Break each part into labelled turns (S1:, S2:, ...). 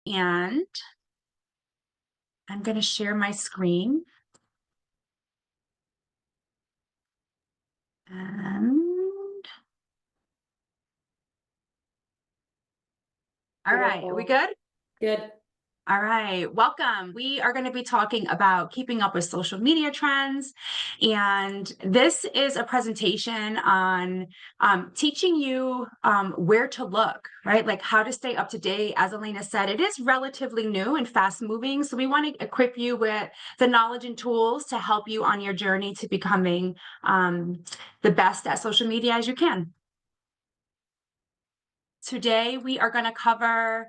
S1: And I'm going to share my screen. And all right, are we good?
S2: Good.
S1: All right, welcome. We are going to be talking about keeping up with social media trends. And this is a presentation on teaching you where to look, right? Like how to stay up to date. As Elena said, it is relatively new and fast moving. So we want to equip you with the knowledge and tools to help you on your journey to becoming the best at social media as you can. Today, we are going to cover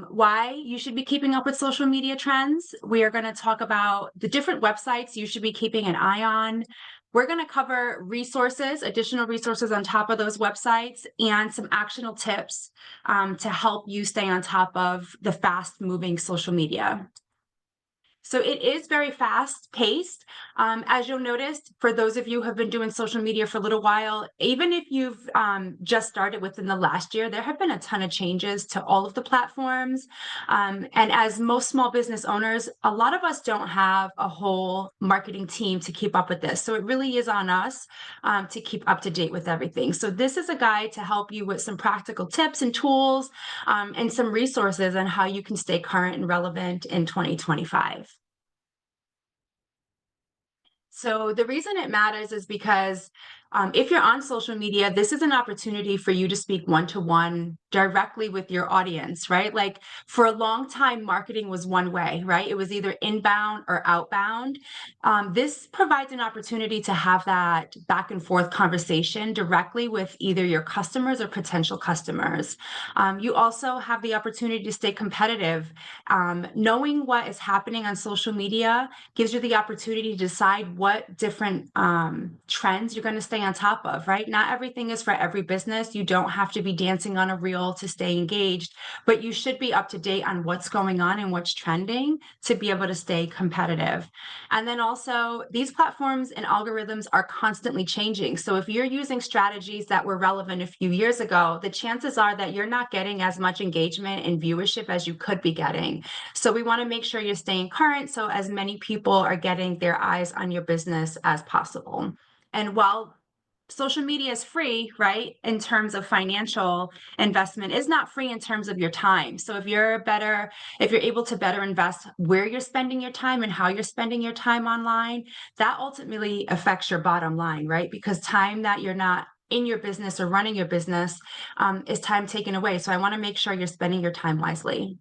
S1: why you should be keeping up with social media trends. We are going to talk about the different websites you should be keeping an eye on. We're going to cover resources, additional resources on top of those websites, and some actionable tips to help you stay on top of the fast-moving social media. So it is very fast paced. As you'll notice, for those of you who have been doing social media for a little while, even if you've just started within the last year, there have been a ton of changes to all of the platforms. And as most small business owners, a lot of us don't have a whole marketing team to keep up with this. So it really is on us to keep up to date with everything. So this is a guide to help you with some practical tips and tools and some resources on how you can stay current and relevant in 2025. So the reason it matters is because if you're on social media, this is an opportunity for you to speak one-to-one directly with your audience, right? Like for a long time, marketing was one way, right? It was either inbound or outbound. This provides an opportunity to have that back and forth conversation directly with either your customers or potential customers. You also have the opportunity to stay competitive. Knowing what is happening on social media gives you the opportunity to decide what different trends you're going to stay on top of, right? Not everything is for every business. You don't have to be dancing on a reel to stay engaged, but you should be up to date on what's going on and what's trending to be able to stay competitive. And then also, these platforms and algorithms are constantly changing. So if you're using strategies that were relevant a few years ago, the chances are that you're not getting as much engagement and viewership as you could be getting. So we want to make sure you're staying current so as many people are getting their eyes on your business as possible. And while social media is free, right, in terms of financial investment, is not free in terms of your time. So if you're able to better invest where you're spending your time and how you're spending your time online, that ultimately affects your bottom line, right? Because time that you're not in your business or running your business is time taken away. So I want to make sure you're spending your time wisely.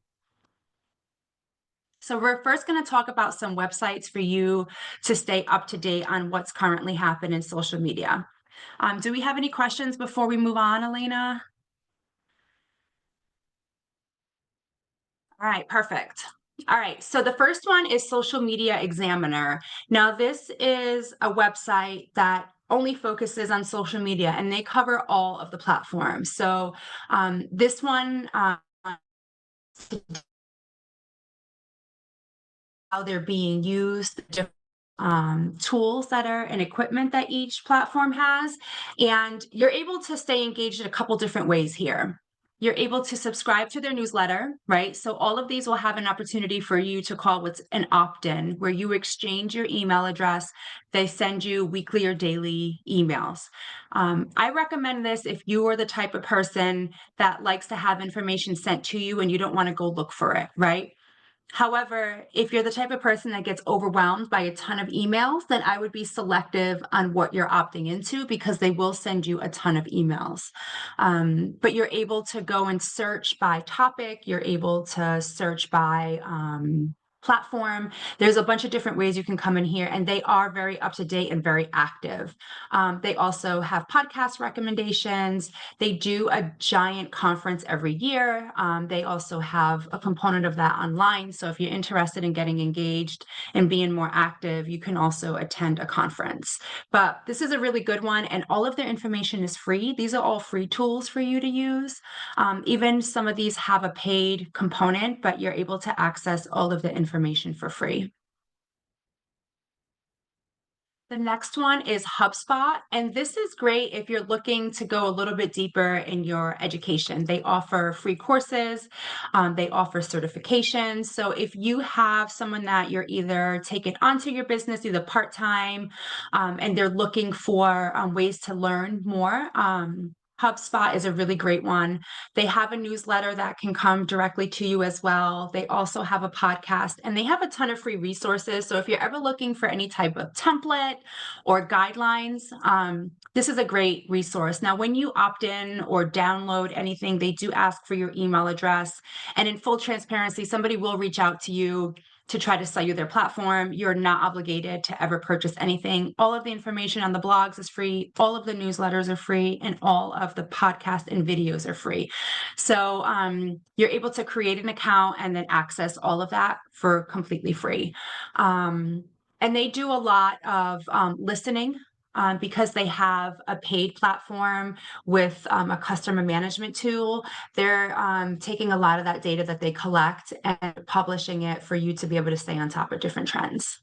S1: So we're first going to talk about some websites for you to stay up to date on what's currently happening in social media. Do we have any questions before we move on, Elena? All right, perfect. All right, so the first one is Social Media Examiner. Now, this is a website that only focuses on social media, and they cover all of the platforms. So this one, how they're being used, tools that are and equipment that each platform has. And you're able to stay engaged in a couple different ways here. You're able to subscribe to their newsletter, right? So all of these will have an opportunity for you to call what's an opt-in, where you exchange your email address. They send you weekly or daily emails. I recommend this if you are the type of person that likes to have information sent to you and you don't want to go look for it, right? However, if you're the type of person that gets overwhelmed by a ton of emails, then I would be selective on what you're opting into because they will send you a ton of emails. But you're able to go and search by topic. You're able to search by platform. There's a bunch of different ways you can come in here, and they are very up to date and very active. They also have podcast recommendations. They do a giant conference every year. They also have a component of that online. So if you're interested in getting engaged and being more active, you can also attend a conference. But this is a really good one, and all of their information is free. These are all free tools for you to use. Even some of these have a paid component, but you're able to access all of the information for free. The next one is HubSpot, and this is great if you're looking to go a little bit deeper in your education. They offer free courses, they offer certifications. So if you have someone that you're either taking onto your business, either part-time, and they're looking for ways to learn more, HubSpot is a really great one. They have a newsletter that can come directly to you as well. They also have a podcast and they have a ton of free resources. So if you're ever looking for any type of template or guidelines, this is a great resource. Now, when you opt in or download anything, they do ask for your email address. And in full transparency, somebody will reach out to you to try to sell you their platform. You're not obligated to ever purchase anything. All of the information on the blogs is free. All of the newsletters are free, and all of the podcasts and videos are free. So you're able to create an account and then access all of that for completely free. And they do a lot of listening. Because they have a paid platform with a customer management tool, they're taking a lot of that data that they collect and publishing it for you to be able to stay on top of different trends.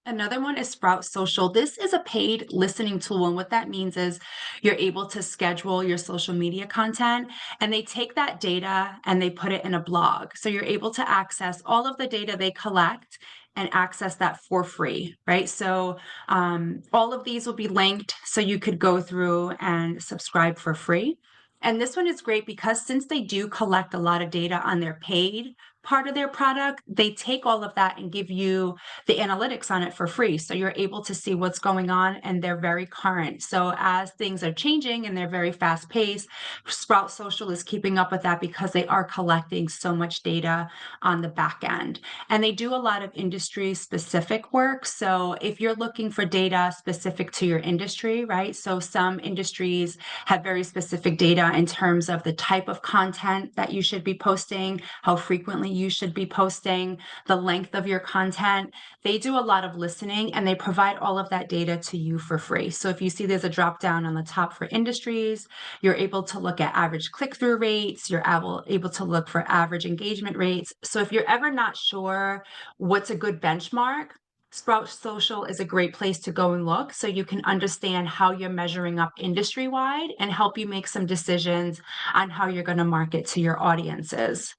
S1: Another one is Sprout Social. This is a paid listening tool. And what that means is you're able to schedule your social media content, and they take that data and they put it in a blog. So you're able to access all of the data they collect and access that for free, right? So all of these will be linked so you could go through and subscribe for free. And this one is great because since they do collect a lot of data on their paid part of their product, they take all of that and give you the analytics on it for free. So you're able to see what's going on and they're very current. So as things are changing and they're very fast paced, Sprout Social is keeping up with that because they are collecting so much data on the back end. And they do a lot of industry specific work. So if you're looking for data specific to your industry, right? So some industries have very specific data in terms of the type of content that you should be posting, how frequently you should be posting, the length of your content. They do a lot of listening and they provide all of that data to you for free. So if you see there's a drop down on the top for industries, you're able to look at average click-through rates, you're able to look for average engagement rates. So if you're ever not sure what's a good benchmark, Sprout Social is a great place to go and look so you can understand how you're measuring up industry-wide and help you make some decisions on how you're going to market to your audiences.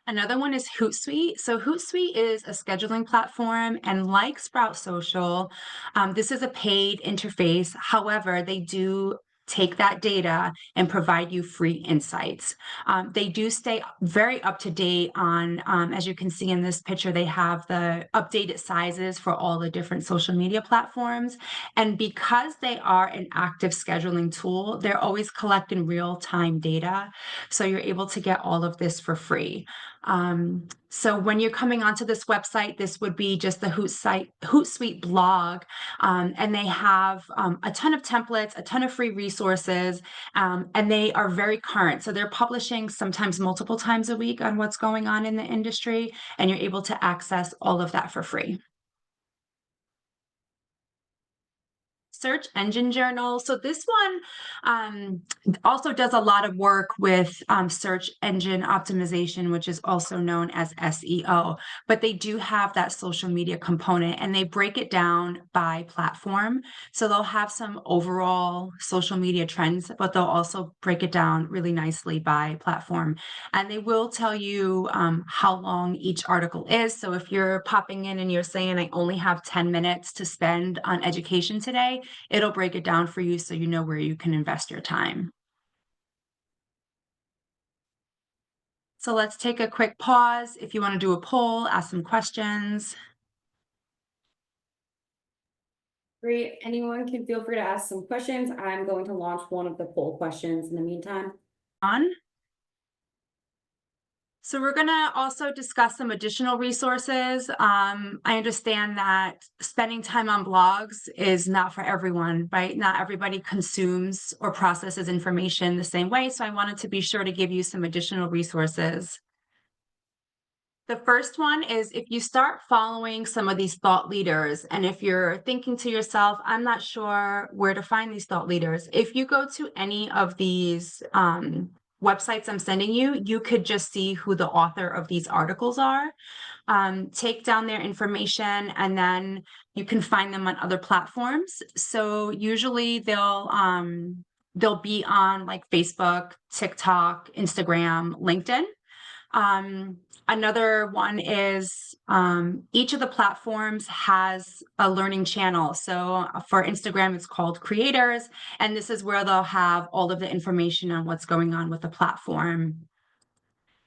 S1: Another one is Hootsuite. So Hootsuite is a scheduling platform, and like Sprout Social, this is a paid interface. However, they do take that data and provide you free insights. They do stay very up to date on, as you can see in this picture, they have the updated sizes for all the different social media platforms. And because they are an active scheduling tool, they're always collecting real-time data. So you're able to get all of this for free. So when you're coming onto this website, this would be just the Hootsuite blog, and they have a ton of templates, a ton of free resources, and they are very current. So they're publishing sometimes multiple times a week on what's going on in the industry, and you're able to access all of that for free. Search Engine Journal. So this one also does a lot of work with search engine optimization, which is also known as SEO. But they do have that social media component, and they break it down by platform. So they'll have some overall social media trends, but they'll also break it down really nicely by platform. And they will tell you how long each article is. So if you're popping in and you're saying, I only have 10 minutes to spend on education today, it'll break it down for you so you know where you can invest your time. So let's take a quick pause. If you want to do a poll, ask some questions.
S2: Great. Anyone can feel free to ask some questions. I'm going to launch one of the poll questions in the meantime.
S1: On. So we're going to also discuss some additional resources. I understand that spending time on blogs is not for everyone, right? Not everybody consumes or processes information the same way. So I wanted to be sure to give you some additional resources. The first one is if you start following some of these thought leaders, and if you're thinking to yourself, I'm not sure where to find these thought leaders. If you go to any of these websites I'm sending you, you could just see who the author of these articles are, take down their information, and then you can find them on other platforms. So usually they'll be on like Facebook, TikTok, Instagram, LinkedIn. Um, Another one is each of the platforms has a learning channel. So for Instagram, it's called Creators, and this is where they'll have all of the information on what's going on with the platform.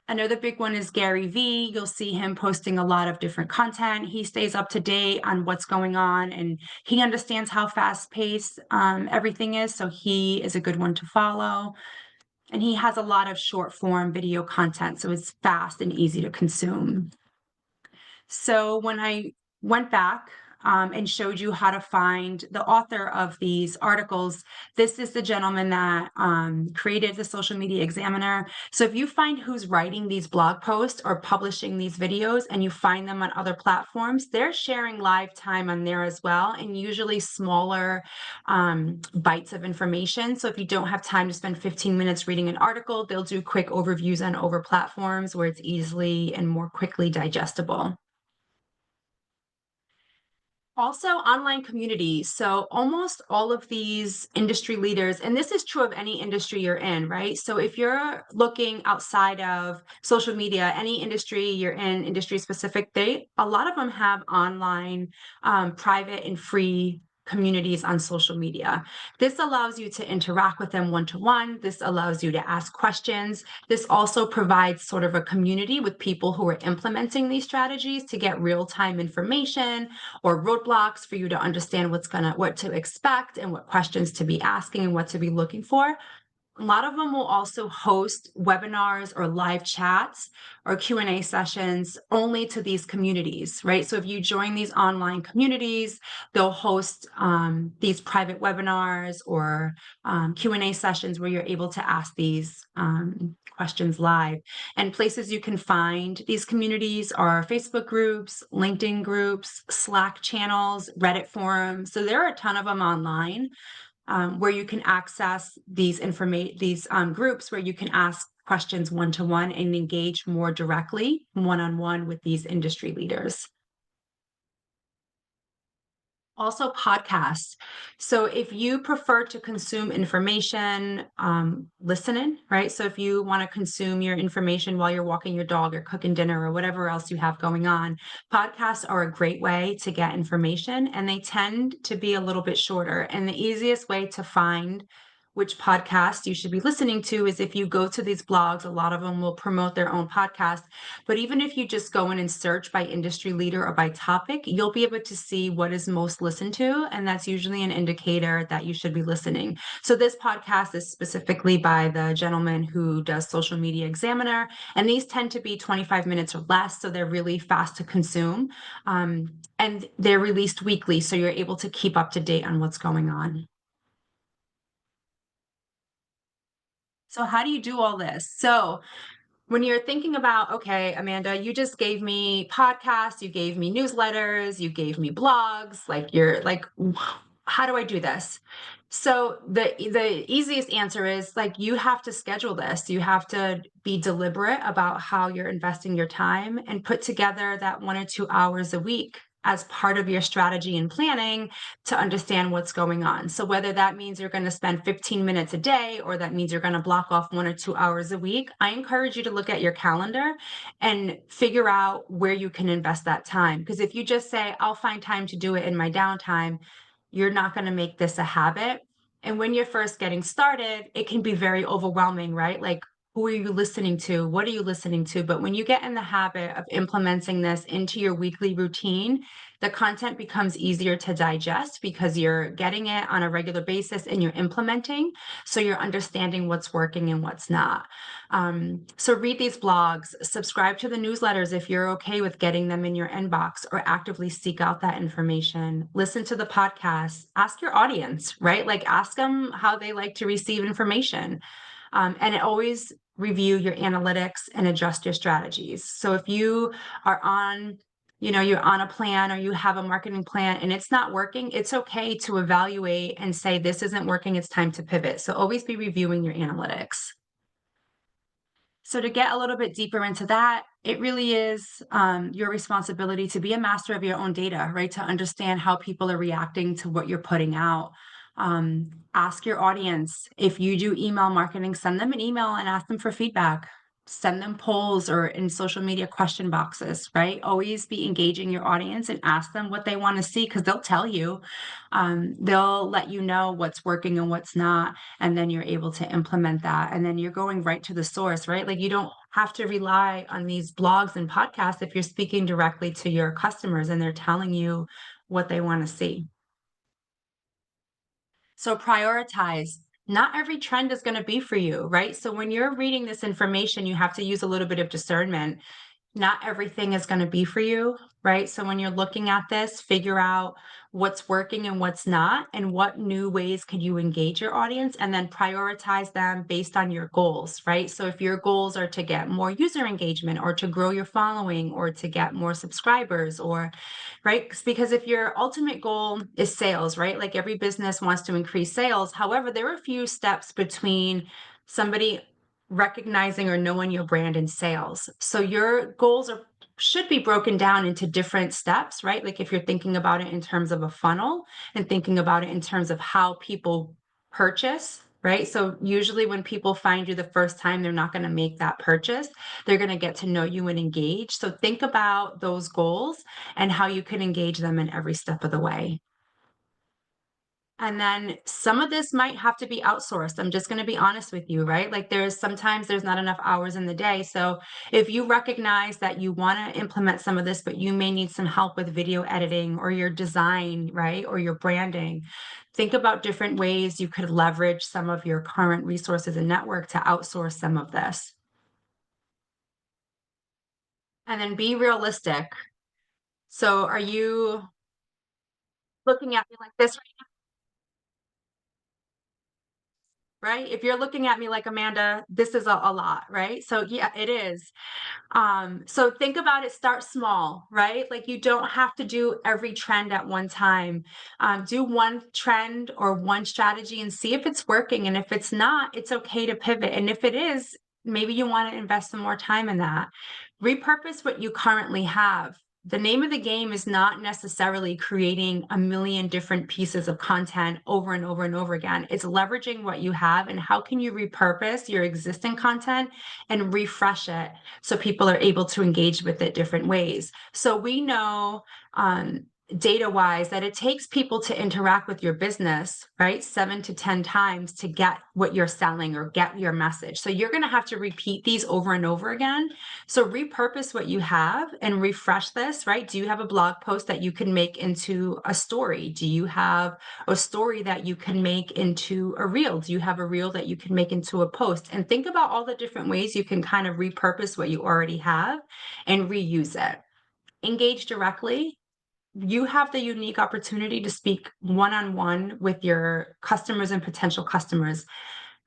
S1: Another big one is Gary Vee. You'll see him posting a lot of different content. He stays up to date on what's going on, and he understands how fast-paced everything is. So he is a good one to follow. And he has a lot of short form video content, so it's fast and easy to consume. So when I went back and showed you how to find the author of these articles, this is the gentleman that created the Social Media Examiner. So if you find who's writing these blog posts or publishing these videos and you find them on other platforms, they're sharing live time on there as well, and usually smaller bites of information. So if you don't have time to spend 15 minutes reading an article, they'll do quick overviews on over platforms where it's easily and more quickly digestible. Also, online communities. So almost all of these industry leaders, and this is true of any industry you're in, right? So if you're looking outside of social media, any industry you're in, industry specific, a lot of them have online, private and free communities on social media. This allows you to interact with them one-to-one. This allows you to ask questions. This also provides sort of a community with people who are implementing these strategies to get real-time information or roadblocks for you to understand what to expect and what questions to be asking and what to be looking for. A lot of them will also host webinars or live chats or Q&A sessions only to these communities, right? So if you join these online communities, they'll host these private webinars or Q&A sessions where you're able to ask these questions live. And places you can find these communities are Facebook groups, LinkedIn groups, Slack channels, Reddit forums. So there are a ton of them online. Where you can access these groups where you can ask questions one-to-one and engage more directly one-on-one with these industry leaders. Also podcasts. So if you prefer to consume information, listening, right? So if you want to consume your information while you're walking your dog or cooking dinner or whatever else you have going on, podcasts are a great way to get information, and they tend to be a little bit shorter. And the easiest way to find which podcast you should be listening to is if you go to these blogs. A lot of them will promote their own podcast. But even if you just go in and search by industry leader or by topic, you'll be able to see what is most listened to. And that's usually an indicator that you should be listening. So this podcast is specifically by the gentleman who does Social Media Examiner. And these tend to be 25 minutes or less. So they're really fast to consume. And they're released weekly. So you're able to keep up to date on what's going on. So how do you do all this? So when you're thinking about, okay, Amanda, you just gave me podcasts, you gave me newsletters, you gave me blogs, like you're like, how do I do this? So the easiest answer is like you have to schedule this. You have to be deliberate about how you're investing your time and put together that 1 or 2 hours a week as part of your strategy and planning to understand what's going on. So whether that means you're going to spend 15 minutes a day or that means you're going to block off 1 or 2 hours a week, I encourage you to look at your calendar and figure out where you can invest that time. Because if you just say, I'll find time to do it in my downtime, you're not going to make this a habit. And when you're first getting started, it can be very overwhelming, right? Like, who are you listening to? What are you listening to? But when you get in the habit of implementing this into your weekly routine, the content becomes easier to digest because you're getting it on a regular basis and you're implementing. So you're understanding what's working and what's not. So read these blogs, subscribe to the newsletters if you're okay with getting them in your inbox, or actively seek out that information. Listen to the podcasts, ask your audience, right? Like ask them how they like to receive information. And always review your analytics and adjust your strategies. So if you are on, you're on a plan or you have a marketing plan and it's not working, it's okay to evaluate and say, this isn't working, it's time to pivot. So always be reviewing your analytics. So to get a little bit deeper into that, it really is your responsibility to be a master of your own data, right? To understand how people are reacting to what you're putting out. Ask your audience. If you do email marketing, send them an email and ask them for feedback. Send them polls or in social media question boxes, right? Always be engaging your audience and ask them what they want to see because they'll tell you. They'll let you know what's working and what's not, and then you're able to implement that. And then you're going right to the source, right? Like you don't have to rely on these blogs and podcasts if you're speaking directly to your customers and they're telling you what they want to see. So prioritize. Not every trend is going to be for you, right? So when you're reading this information, you have to use a little bit of discernment. Not everything is going to be for you, right? So when you're looking at this, figure out what's working and what's not, and what new ways could you engage your audience, and then prioritize them based on your goals, right? So if your goals are to get more user engagement or to grow your following or to get more subscribers or right? Because if your ultimate goal is sales, right? Like every business wants to increase sales. However, there are a few steps between somebody recognizing or knowing your brand and sales. So your goals should be broken down into different steps, right? Like if you're thinking about it in terms of a funnel and thinking about it in terms of how people purchase, right? So usually when people find you the first time, they're not going to make that purchase. They're going to get to know you and engage. So think about those goals and how you can engage them in every step of the way. And then some of this might have to be outsourced. I'm just going to be honest with you, right? Like sometimes there's not enough hours in the day. So if you recognize that you want to implement some of this, but you may need some help with video editing or your design, right? Or your branding, think about different ways you could leverage some of your current resources and network to outsource some of this. And then be realistic. So are you looking at me like this, right? If you're looking at me like Amanda, this is a lot, right? So yeah, it is. So think about it, start small, right? Like you don't have to do every trend at one time. Do one trend or one strategy and see if it's working. And if it's not, it's okay to pivot. And if it is, maybe you want to invest some more time in that. Repurpose what you currently have. The name of the game is not necessarily creating a million different pieces of content over and over and over again. It's leveraging what you have and how can you repurpose your existing content and refresh it so people are able to engage with it different ways. So we know data wise that it takes people to interact with your business, right? 7 to 10 times to get what you're selling or get your message. So you're going to have to repeat these over and over again. So repurpose what you have and refresh this, right? Do you have a blog post that you can make into a story? Do you have a story that you can make into a reel? Do you have a reel that you can make into a post? And think about all the different ways you can kind of repurpose what you already have and reuse it. Engage directly. You have the unique opportunity to speak one-on-one with your customers and potential customers,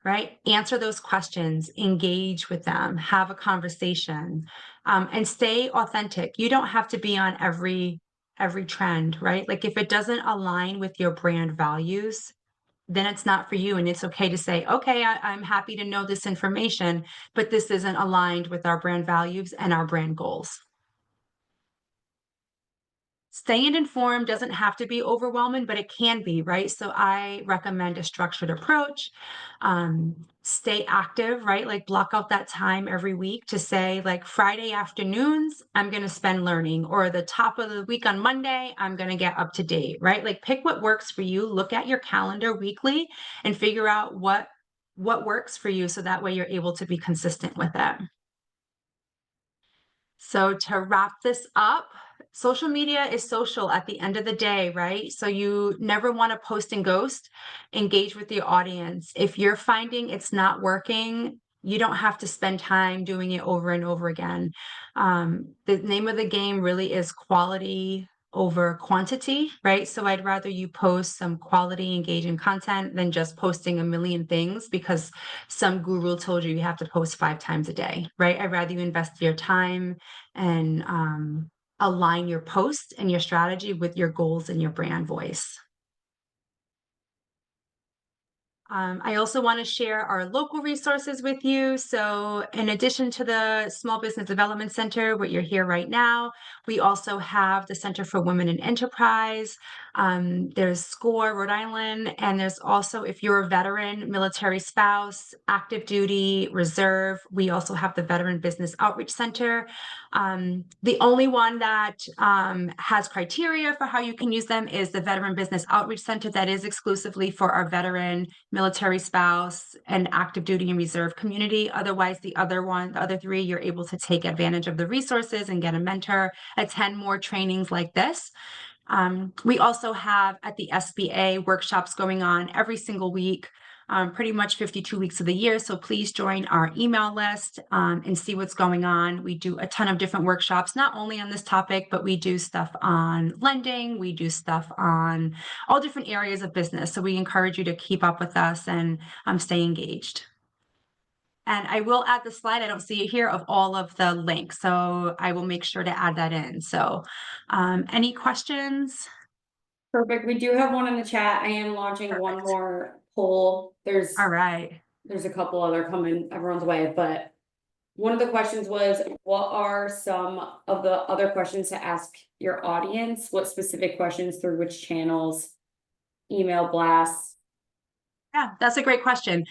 S1: right? Answer those questions, engage with them, have a conversation, and stay authentic. You don't have to be on every trend, right? Like if it doesn't align with your brand values, then it's not for you. And it's okay to say, okay, I'm happy to know this information, but this isn't aligned with our brand values and our brand goals. Staying informed doesn't have to be overwhelming, but it can be, right? So I recommend a structured approach. Stay active, right? Like block out that time every week to say, like Friday afternoons, I'm going to spend learning, or the top of the week on Monday, I'm going to get up to date, right? Like pick what works for you. Look at your calendar weekly and figure out what works for you, so that way you're able to be consistent with it. So to wrap this up, social media is social at the end of the day, right? So you never want to post and ghost, engage with your audience. If you're finding it's not working, you don't have to spend time doing it over and over again. The name of the game really is quality over quantity, right? So I'd rather you post some quality engaging content than just posting a million things because some guru told you you have to post 5 times a day, right? I'd rather you invest your time and align your post and your strategy with your goals and your brand voice. I also want to share our local resources with you. So, in addition to the Small Business Development Center, what you're here right now, we also have the Center for Women in Enterprise. There's SCORE, Rhode Island, and there's also, if you're a veteran, military spouse, active duty, reserve, we also have the Veteran Business Outreach Center. The only one that has criteria for how you can use them is the Veteran Business Outreach Center, that is exclusively for our veteran, military spouse, and active duty and reserve community. Otherwise, the other three, you're able to take advantage of the resources and get a mentor, attend more trainings like this. We also have at the SBA workshops going on every single week, pretty much 52 weeks of the year. So please join our email list and see what's going on. We do a ton of different workshops, not only on this topic, but we do stuff on lending. We do stuff on all different areas of business. So we encourage you to keep up with us and stay engaged. And I will add the slide, I don't see it here, of all of the links. So I will make sure to add that in. So any questions?
S2: Perfect. We do have one in the chat. I am launching one
S1: Perfect.
S2: more poll.
S1: All right.
S2: There's a couple other coming everyone's way, but one of the questions was, what are some of the other questions to ask your audience? What specific questions through which channels? Email blasts?
S1: Yeah, that's a great question.